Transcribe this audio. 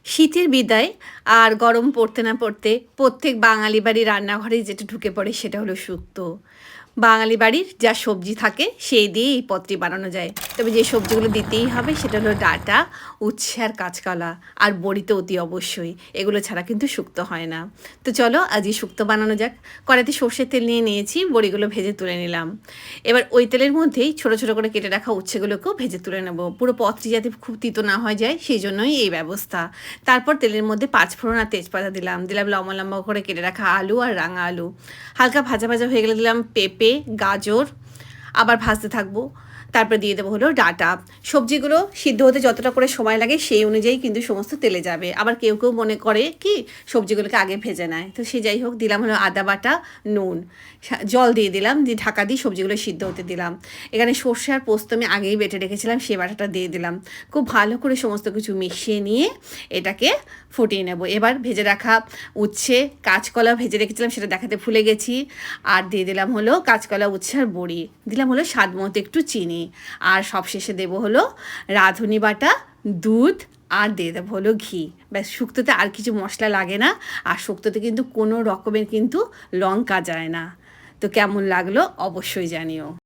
শীতের বিদায় আর গরম পড়তে না পড়তে প্রত্যেক বাঙালি বাড়ির রান্নাঘরেই যেটা ঢুকে পড়ে সেটা হলো শুক্তো। বাঙালি বাড়ির যা সবজি থাকে সেই দিয়ে এই পদটি বানানো যায়। তবে যে সবজিগুলো দিতেই হবে সেটা হলো ডাঁটা, উচ্ছে আর কাঁচকলা আর বড়ি তো অতি অবশ্যই। এগুলো ছাড়া কিন্তু শুক্তো হয় না। তো চলো আজকে শুক্তো বানানো যাক। কড়াইতে সর্ষের তেল নিয়ে নিয়েছি, বড়িগুলো ভেজে তুলে নিলাম। এবার ওই তেলের মধ্যেই ছোট ছোট করে কেটে রাখা উচ্ছেগুলোকেও ভেজে তুলে নেব। পুরো পদটি যাতে খুব তিতো না হয়ে যায় সেই জন্যই এই ব্যবস্থা। তারপর তেলের মধ্যে পাঁচফোড়ন আর তেজপাতা দিলাম লম্বা লম্বা করে কেটে রাখা আলু আর রাঙা আলু। হালকা ভাজা ভাজা হয়ে গেলে দিলাম পেঁপে, গাজর, আবার ভাজতে থাকবো। তারপরে দিয়ে দেবো হলো ডাঁটা। সবজিগুলো সিদ্ধ হতে যতটা করে সময় লাগে সেই অনুযায়ী কিন্তু সমস্ত তেলে যাবে। আবার কেউ কেউ মনে করে কি সবজিগুলোকে আগে ভেজে নেয়, তো সে যাই হোক। দিলাম হলো আদা বাটা, নুন, জল দিয়ে দিলাম, দিয়ে ঢাকা দিয়ে সবজিগুলো সিদ্ধ হতে দিলাম। এখানে সর্ষে আর পোস্ত আমি আগেই বেটে রেখেছিলাম, সে বাটাটা দিয়ে দিলাম। খুব ভালো করে সমস্ত কিছু মিশিয়ে নিয়ে এটাকে ফুটিয়ে নেব। এবার ভেজে রাখা উচ্ছে, কাঁচকলা ভেজে রেখেছিলাম সেটা দেখাতে ভুলে গেছি। আর দিয়ে দিলাম হলো কাঁচকলা, উচ্ছে আর বড়ি। দিলাম হলো স্বাদ মতো একটু চিনি। আর সবশেষে দেবো হলো রাঁধুনি বাটা, দুধ, আর দিয়ে দেবো হলো ঘি। ব্যাস, শুক্তোতে আর কিছু মশলা লাগে না। আর শুক্তোতে কিন্তু কোনো রকমের কিন্তু লঙ্কা যায় না। তো কেমন লাগলো অবশ্যই জানিও।